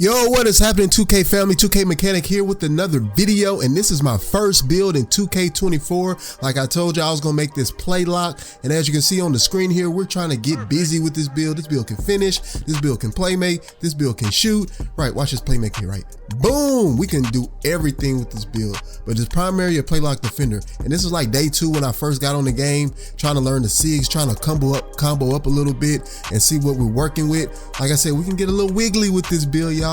Yo, what is happening, 2K family? 2K Mechanic here with another video, and this is my first build in 2K24. Like I told you, I was gonna make this play lock, and as you can see on the screen here, we're trying to get busy with this build. This build can finish, this build can playmate, this build can shoot. Right, watch this playmaking, right? Boom! We can do everything with this build, but it's primarily a play lock defender. And this is like day 2 when I first got on the game, trying to learn the SIGs, trying to combo up a little bit and see what we're working with. Like I said, we can get a little wiggly with this build, y'all.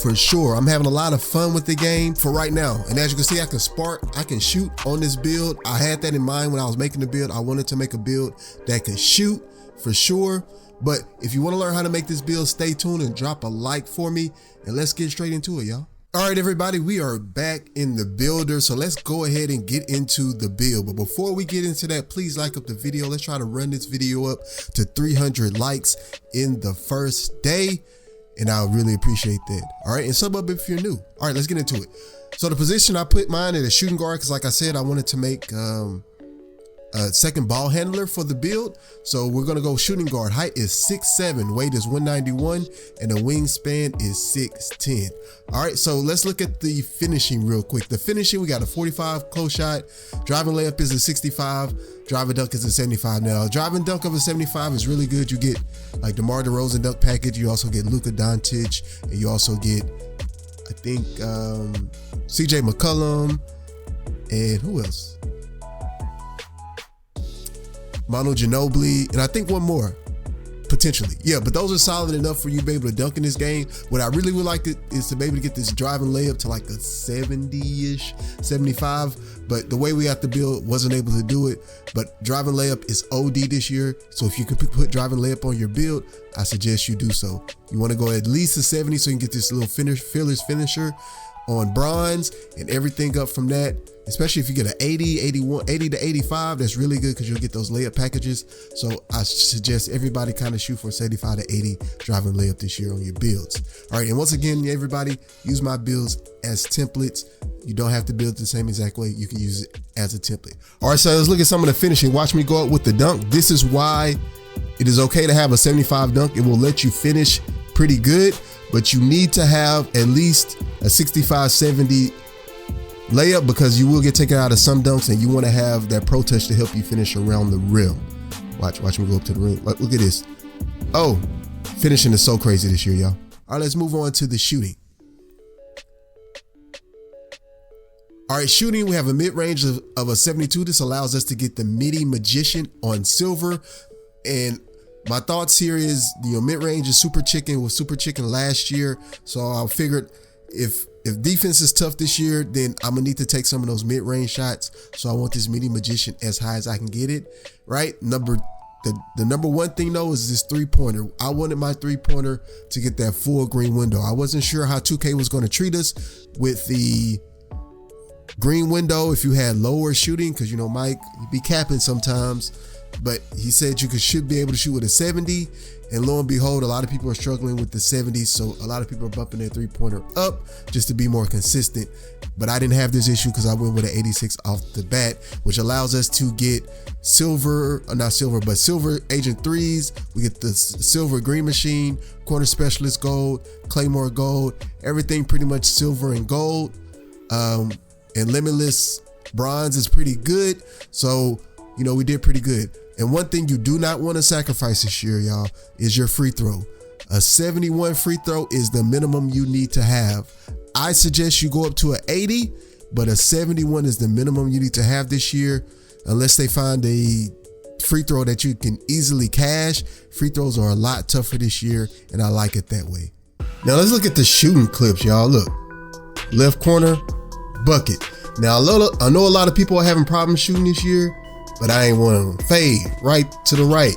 For sure. I'm having a lot of fun with the game for right now. And as you can see, I can spark, I can shoot on this build. I had that in mind when I was making the build. I wanted to make a build that can shoot for sure. But if you want to learn how to make this build, stay tuned and drop a like for me. And let's get straight into it, y'all. All right, everybody, we are back in the builder. So let's go ahead and get into the build. But before we get into that, please like up the video. Let's try to run this video up to 300 likes in the first day. And I really appreciate that. All right, and sub up if you're new. All right, let's get into it. So the position I put mine at a shooting guard, because like I said, I wanted to make a second ball handler for the build. So we're gonna go shooting guard. Height is 6'7", weight is 191, and the wingspan is 6'10". All right, so let's look at the finishing real quick. The finishing, we got a 45 close shot. Driving layup is a 65. Driving dunk is a 75. Now, driving dunk of a 75 is really good. You get like DeMar DeRozan dunk package. You also get Luka Doncic, and you also get, I think, CJ McCollum, and who else? Manu Ginobili, and I think one more, potentially. Yeah, but those are solid enough for you to be able to dunk in this game. What I really would like is to be able to get this driving layup to like a 70-ish, 75. But the way we have to build, wasn't able to do it. But driving layup is OD this year. So if you can put driving layup on your build, I suggest you do so. You want to go at least a 70 so you can get this little fearless finisher on bronze and everything up from that. Especially if you get an 80, 81, 80 to 85, that's really good because you'll get those layup packages. So I suggest everybody kind of shoot for 75 to 80 driving layup this year on your builds. All right, and once again, everybody, use my builds as templates. You don't have to build it the same exact way. You can use it as a template. All right, so let's look at some of the finishing. Watch me go up with the dunk. This is why it is okay to have a 75 dunk. It will let you finish pretty good, but you need to have at least a 65, 70 layup because you will get taken out of some dunks and you want to have that pro touch to help you finish around the rim. Watch me go up to the rim. Look at this. Oh, finishing is so crazy this year, y'all. All right, let's move on to the shooting. All right, shooting, we have a mid-range of a 72. This allows us to get the midi magician on silver. And my thoughts here is, mid-range is super chicken, was super chicken last year. So I figured if defense is tough this year, then I'm gonna need to take some of those mid-range shots. So I want this midi magician as high as I can get it, right? The number one thing though is this 3-pointer. I wanted my 3-pointer to get that full green window. I wasn't sure how 2K was gonna treat us with the green window if you had lower shooting, because Mike, he'd be capping sometimes. But he said you should be able to shoot with a 70, and lo and behold, a lot of people are struggling with the 70s, so a lot of people are bumping their 3-pointer up just to be more consistent. But I didn't have this issue because I went with an 86 off the bat, which allows us to get silver agent 3s. We get the silver green machine, corner specialist gold, claymore gold, everything pretty much silver and gold. And limitless bronze is pretty good. So we did pretty good. And one thing you do not want to sacrifice this year, y'all, is your free throw. A 71 free throw is the minimum you need to have. I suggest you go up to an 80, but a 71 is the minimum you need to have this year, unless they find a free throw that you can easily cash. Free throws are a lot tougher this year, and I like it that way. Now let's look at the shooting clips, y'all. Look, left corner, bucket. Now I know a lot of people are having problems shooting this year, but I ain't one of them. Fade, right to the right,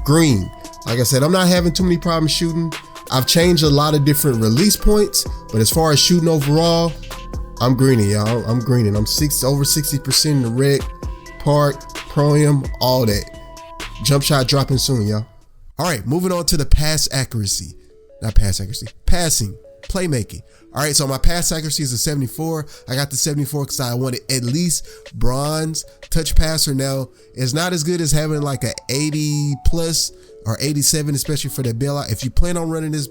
green. Like I said, I'm not having too many problems shooting. I've changed a lot of different release points, but as far as shooting overall, I'm greening, y'all. I'm greening. I'm over 60% in the rec, park, pro-am, all that. Jump shot dropping soon, y'all. All right, moving on to the passing, playmaking. All right, so my pass accuracy is a 74. I got the 74 because I wanted at least bronze touch passer. Now, it's not as good as having like a 80 plus or 87, especially for that bailout. If you plan on running this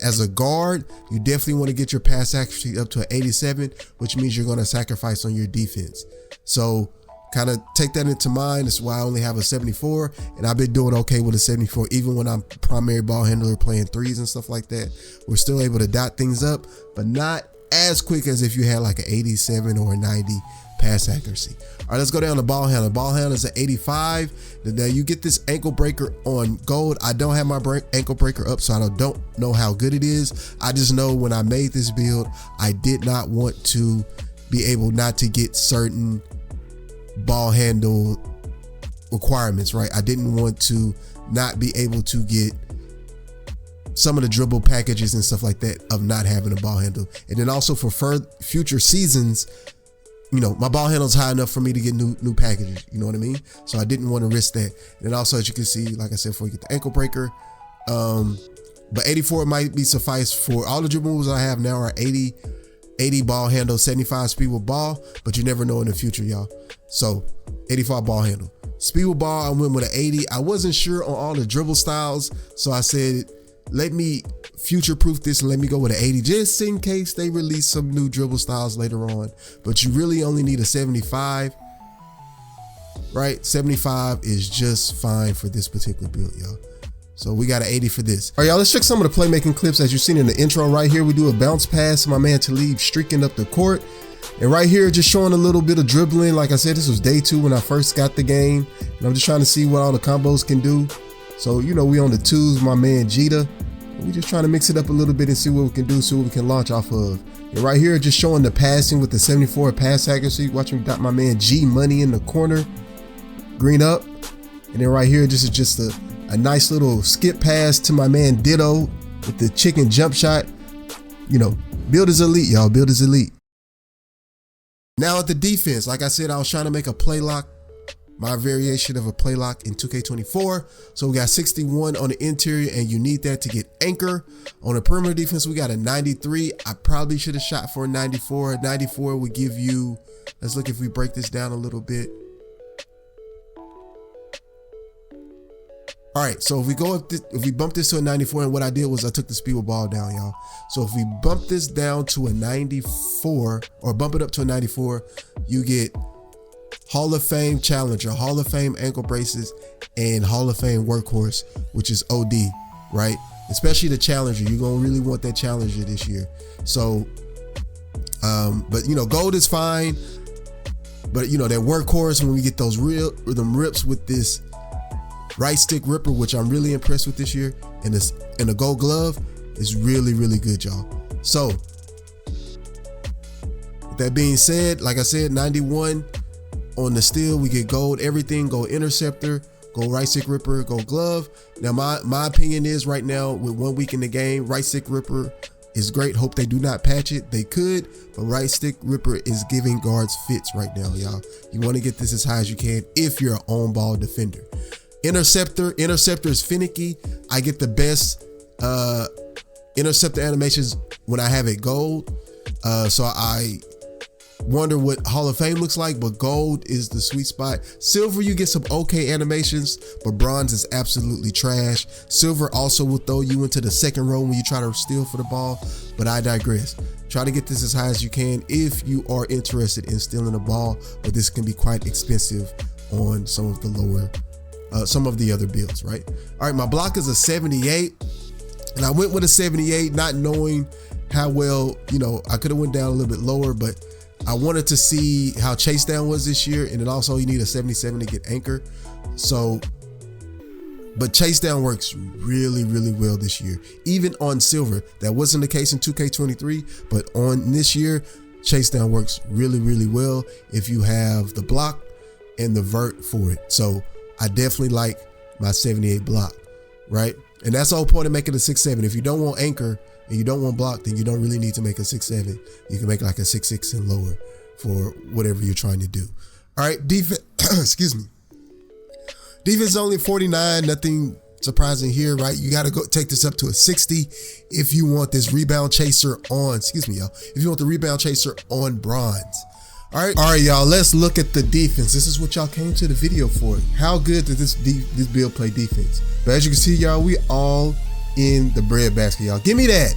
As a guard, you definitely want to get your pass accuracy up to an 87, which means you're going to sacrifice on your defense. So kind of take that into mind. That's why I only have a 74, and I've been doing okay with a 74. Even when I'm primary ball handler playing threes and stuff like that, we're still able to dot things up, but not as quick as if you had like an 87 or a 90 pass accuracy. All right, let's go down to ball handler. Ball handler is an 85. Now you get this ankle breaker on gold. I don't have my ankle breaker up, so I don't know how good it is. I just know when I made this build, I did not want to be able not to get certain ball handle requirements, right? I didn't want to not be able to get some of the dribble packages and stuff like that of not having a ball handle. And then also for future seasons, you know, my ball handle is high enough for me to get new packages. You know what I mean? So I didn't want to risk that. And also, as you can see, like I said, before you get the ankle breaker, but 84 might be suffice for all the dribble moves I have now are 80 ball handle, 75 speed with ball, but you never know in the future, y'all. So 85 ball handle. Speed with ball, I went with an 80. I wasn't sure on all the dribble styles, so I said, let me future-proof this and let me go with an 80 just in case they release some new dribble styles later on. But you really only need a 75, right? 75 is just fine for this particular build, y'all. So we got an 80 for this. All right, y'all, let's check some of the playmaking clips. As you've seen in the intro right here, we do a bounce pass to my man Talib streaking up the court. And right here, just showing a little bit of dribbling. Like I said, this was day 2 when I first got the game. And I'm just trying to see what all the combos can do. So, you know, we on the 2s, my man Jita. We just trying to mix it up a little bit and see what we can do, see what we can launch off of. And right here, just showing the passing with the 74 pass accuracy. Watch me dot my man G Money in the corner. Green up. And then right here, just a nice little skip pass to my man Ditto with the chicken jump shot. You know, build is elite, y'all. Build is elite. Now at the defense, like I said, I was trying to make a play lock, my variation of a play lock in 2K24. So we got 61 on the interior, and you need that to get anchor. On the perimeter defense, we got a 93. I probably should have shot for a 94. 94 would give you, let's look if we break this down a little bit. All right, so if we go up, if we bump this to a 94, and what I did was I took the speed with ball down, y'all. So if we bump this down to a 94, or bump it up to a 94, you get Hall of Fame Challenger, Hall of Fame ankle braces, and Hall of Fame workhorse, which is OD, right? Especially the Challenger. You're gonna really want that Challenger this year. So, but you know, gold is fine. But you know, that workhorse, when we get those them rips with this right stick ripper, which I'm really impressed with this year, and the gold glove is really, really good, y'all. So, with that being said, like I said, 91 on the steel, we get gold, everything, gold interceptor, gold right stick ripper, gold glove. Now, my opinion is right now, with 1 week in the game, right stick ripper is great. Hope they do not patch it. They could, but right stick ripper is giving guards fits right now, y'all. You want to get this as high as you can if you're an on-ball defender. Interceptor is finicky. I get the best interceptor animations when I have it gold. So I wonder what Hall of Fame looks like, but gold is the sweet spot. Silver, you get some okay animations, but bronze is absolutely trash. Silver also will throw you into the second row when you try to steal for the ball, but I digress. Try to get this as high as you can if you are interested in stealing the ball, but this can be quite expensive on some of the lower some of the other builds, right? All right, my block is a 78, and I went with a 78, not knowing how well, you know, I could have went down a little bit lower, but I wanted to see how chase down was this year, and then also you need a 77 to get anchor. So, but chase down works really, really well this year, even on silver. That wasn't the case in 2K23, but on this year, chase down works really, really well if you have the block and the vert for it. So I definitely like my 78 block, right? And that's the whole point of making a 6'7". If you don't want anchor and you don't want block, then you don't really need to make a 6'7". You can make like a 6'6" and lower for whatever you're trying to do. All right, defense, excuse me. Defense is only 49, nothing surprising here, right? You got to go take this up to a 60 if you want this rebound chaser on, excuse me, y'all. If you want the rebound chaser on bronze. All right, y'all, let's look at the defense. This is what y'all came to the video for. How good did this build play defense? But as you can see, y'all, we all in the breadbasket, y'all. Give me that.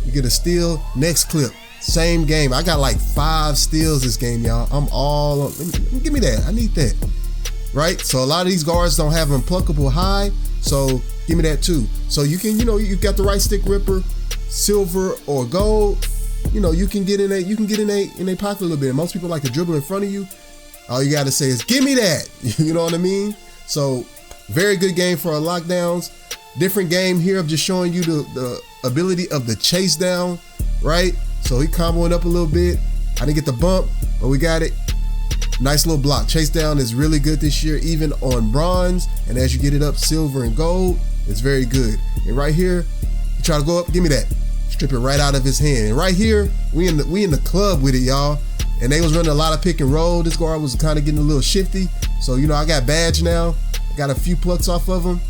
You get a steal. Next clip. Same game. I got like 5 steals this game, y'all. I'm all on. Give me that. I need that. Right? So a lot of these guards don't have an unpluckable high. So give me that too. So you can, you've got the right stick ripper, silver or gold. You can get in a pocket a little bit. Most people like to dribble in front of you. All you got to say is, give me that. You know what I mean? So very good game for our lockdowns. Different game here of just showing you the ability of the chase down, right? So he comboing up a little bit. I didn't get the bump, but we got it. Nice little block. Chase down is really good this year, even on bronze. And as you get it up, silver and gold, it's very good. And right here, you try to go up, give me that. Strip it right out of his hand. And right here, we in the club with it, y'all. And they was running a lot of pick and roll. This guard was kind of getting a little shifty. So, I got badge now. Got a few plucks off of him.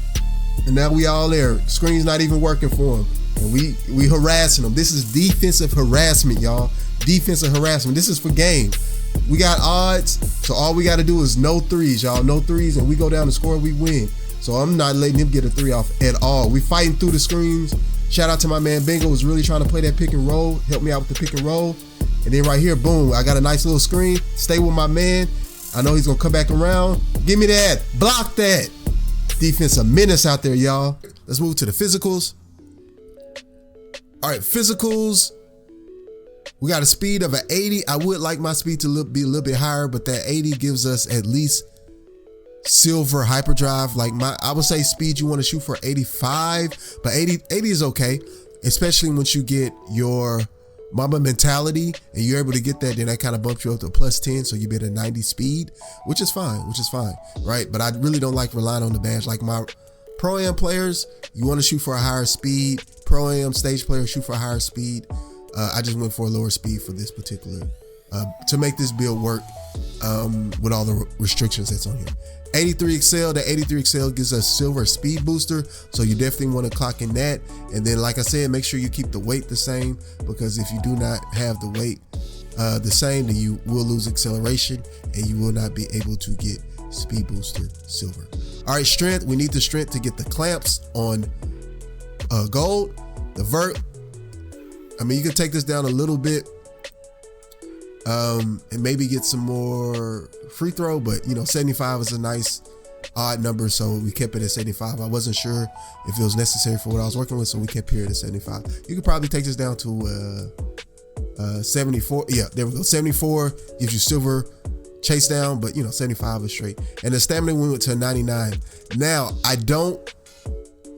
And now we all there. Screen's not even working for him. And we harassing him. This is defensive harassment, y'all. Defensive harassment. This is for game. We got odds. So all we got to do is no threes, y'all. No threes. And we go down and score, we win. So I'm not letting him get a 3 off at all. We fighting through the screens. Shout out to my man Bingo, was really trying to play that pick and roll. Help me out with the pick and roll. And then right here, boom, I got a nice little screen. Stay with my man. I know he's going to come back around. Give me that. Block that. Defensive menace out there, y'all. Let's move to the physicals. All right, physicals. We got a speed of an 80. I would like my speed to be a little bit higher, but that 80 gives us at least silver hyperdrive. Like I would say speed, you want to shoot for 85, but 80 is okay, especially once you get your Mamba mentality and you're able to get that, then that kind of bumps you up to a +10, so you be at a 90 speed, which is fine, right? But I really don't like relying on the badge. Like my Pro-Am players, you want to shoot for a higher speed. Pro-Am stage players shoot for a higher speed. I just went for a lower speed for this particular, to make this build work with all the restrictions that's on here. 83 Excel, the 83 Excel gives us silver speed booster, so you definitely want to clock in that. And then, like I said, make sure you keep the weight the same, because if you do not have the weight the same, then you will lose acceleration and you will not be able to get speed booster silver. All right, strength, we need the strength to get the clamps on gold. The vert, I mean, you can take this down a little bit and maybe get some more free throw, but 75 is a nice odd number, so we kept it at 75. I wasn't sure if it was necessary for what I was working with, so we kept here at 75. You could probably take this down to 74. Yeah, there we go. 74 gives you silver chase down, but 75 is straight. And the stamina we went to 99. Now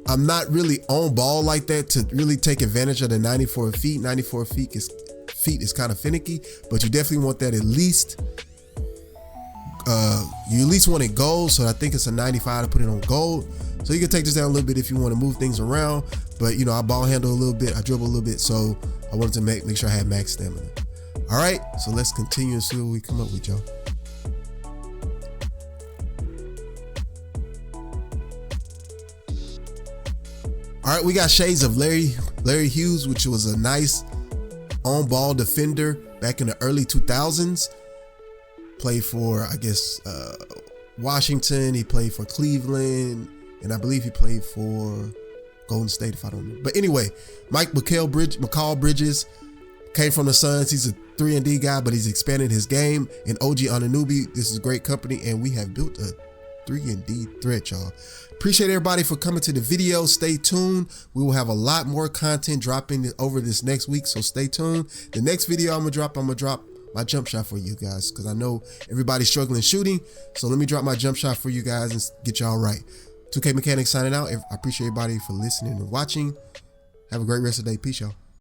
I'm not really on ball like that to really take advantage of the 94 feet. 94 feet is kind of finicky, but you definitely want that at least. You at least want it gold, so I think it's a 95 to put it on gold. So you can take this down a little bit if you want to move things around, but I ball handle a little bit, I dribble a little bit, so I wanted to make sure I had max stamina. All right, so let's continue and see what we come up with, y'all. All right, we got shades of Larry Hughes, which was a nice on-ball defender back in the early 2000s. Played for, I guess, Washington. He played for Cleveland, and I believe he played for Golden State, if I don't know. But anyway, McCall Bridges came from the Suns. He's a 3-and-D guy, but he's expanded his game. And OG Anunoby, this is a great company, and we have built a 3-and-D threat, y'all. Appreciate everybody for coming to the video. Stay tuned. We will have a lot more content dropping over this next week, so stay tuned. The next video I'm gonna drop my jump shot for you guys, because I know everybody's struggling shooting. So let me drop my jump shot for you guys and get y'all right. 2K Mechanics signing out. I appreciate everybody for listening and watching. Have a great rest of the day. Peace, y'all.